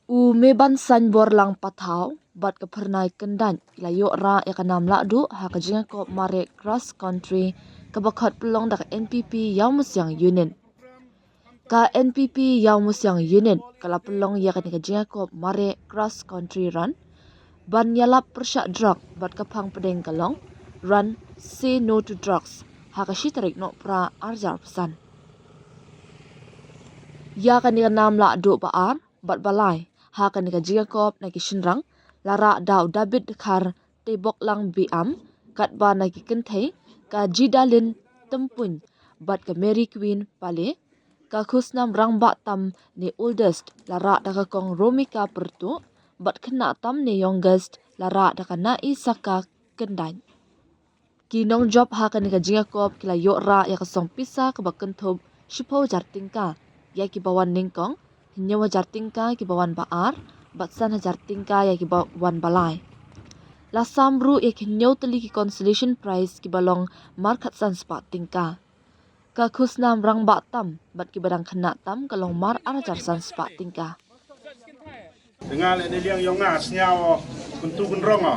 Meban san bor lang pathau bat ka phernai kendan layo ra ya kanam la du ha ka jinga ko mare cross country ka bakhat pulong dak NPP yawmusyang union ka NPP yawmusyang union kala pulong ya ka jinga ko mare cross country run ban yalap persha drug bat ka phang pedeng kalong run say no to drugs ha ka shi tarik no pra arjar pesan ya ka ni nam la du ba ar bat balai ha ka ni ka jiga kop na ki shinrang lara daw David khar te bok lang bi am kat ba na ki kenthei ka jidalin tempun bat ka Mary Queen pale ka khusnam rang ba tam ni oldest lara da ka kong Romika pertu bat khna tam ni youngest lara da ka na isaka kendan kinong job ha ka ni ka jiga kop kila yo ra ya ka song pisa ka bakan thob shipo jartingka ya ki bawan ningkong nyawa jartingka ki bawan baar batsan jartingka ya ki bawan balai la samru ya ki nyaw tali ki consolation prize ki balong markat san spa tingka ka khusnam rang ba tam bat ki badang khna tam kalong mar arajar san spa tingka dengan ada yang yongas nyawa untuk rongo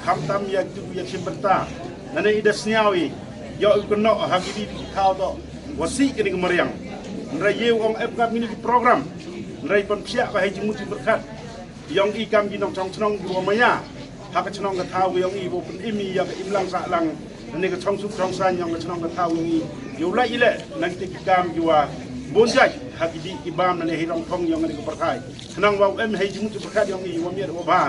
ham tam ya tu ya siberta nane ida snyawi yo kono hagidi tau to wasi kini kemariang nrai ye ong FK mini program nrai pon psia ka haji muti berkat yong ikam jinong chong chong dua maya hak chong ka tau yong i bo pun imi ya imlang sa lang nane ka chong sup chong san yong ka chong ka tau yong i yo la ile nang te kam jua bonjai hagidi ibam nane hirong thong yong nane ka perkai nang wa em haji muti berkat yong i wa mier wa ba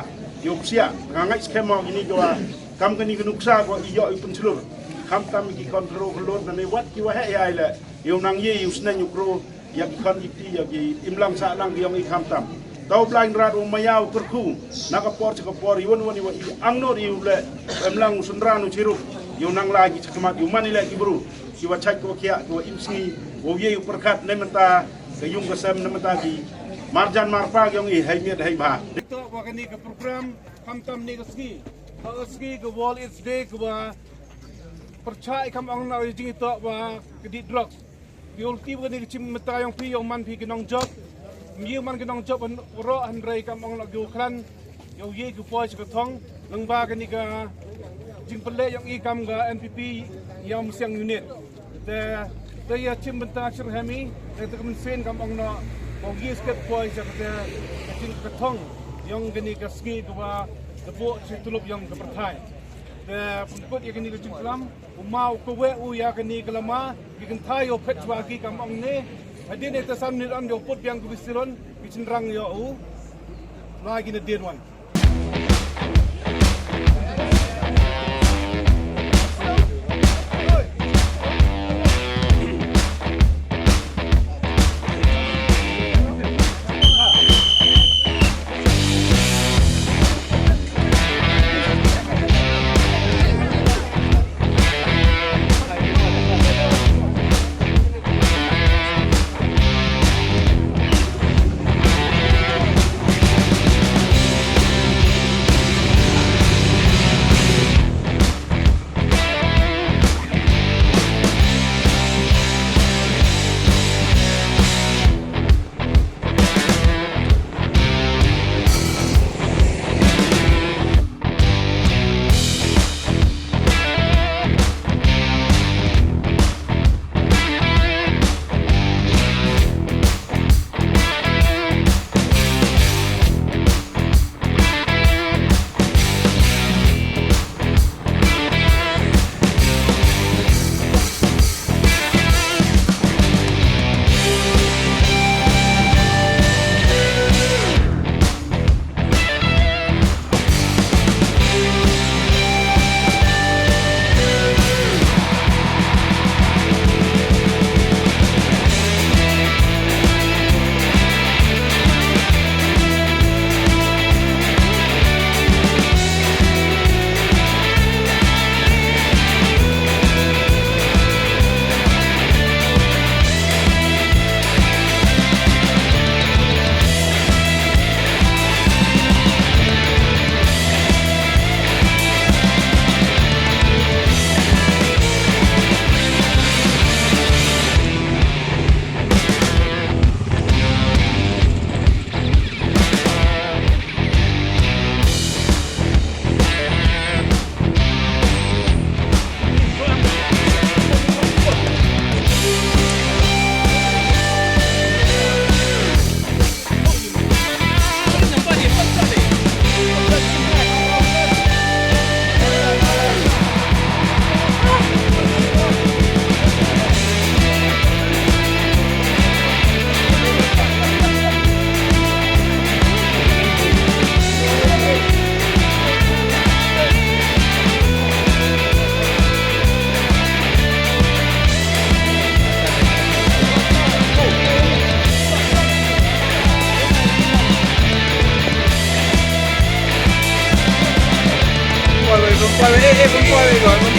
yo psia ngangai skema ini jua kam kani kenuksa ko iyo ipun selur kam tam ki kontrol kelur nane wat ki wa he ai le yo nang ye usna nyukro ya ki kon ipti ya ki imlang sa lang yong i kam tam tau blind rat o mayau kurku nakapor cikapor iwan wani wa angno ri ule emlang sundranu ciru yo nang lagi cakamat yo mani lagi bro ki wa chak ko kia ko imsi wo ye perkat ne menta ke yung kasam ne menta ki marjan marpa yong i hai miet hai ba to wa kani ke program kam tam ni ke ski ski ke wall is day ke wa percaya kam ang na jing to wa ke di drugs di ulti wa ni chim meta yong pi yong man pi ke nong job mi man ke nong job ro an rai kam ang la gu klan yo ye ku poi ke thong nang ba ke ni ka jing pele yong i kam ga NPP yong siang unit te ya chim meta chir hami te kam sen kam ang na o ye sket poi ke jing ke thong yong ke ni ka ski ke wa depo situlup yang kepertai. Pemput yang kini kecil kelam, umau kowe ya kini kelama, bikin tayo pet wagi kampung ni. Ada ni tersam ni orang joput yang kubisiron, bikin rang ya lagi ni dienwan. Kuala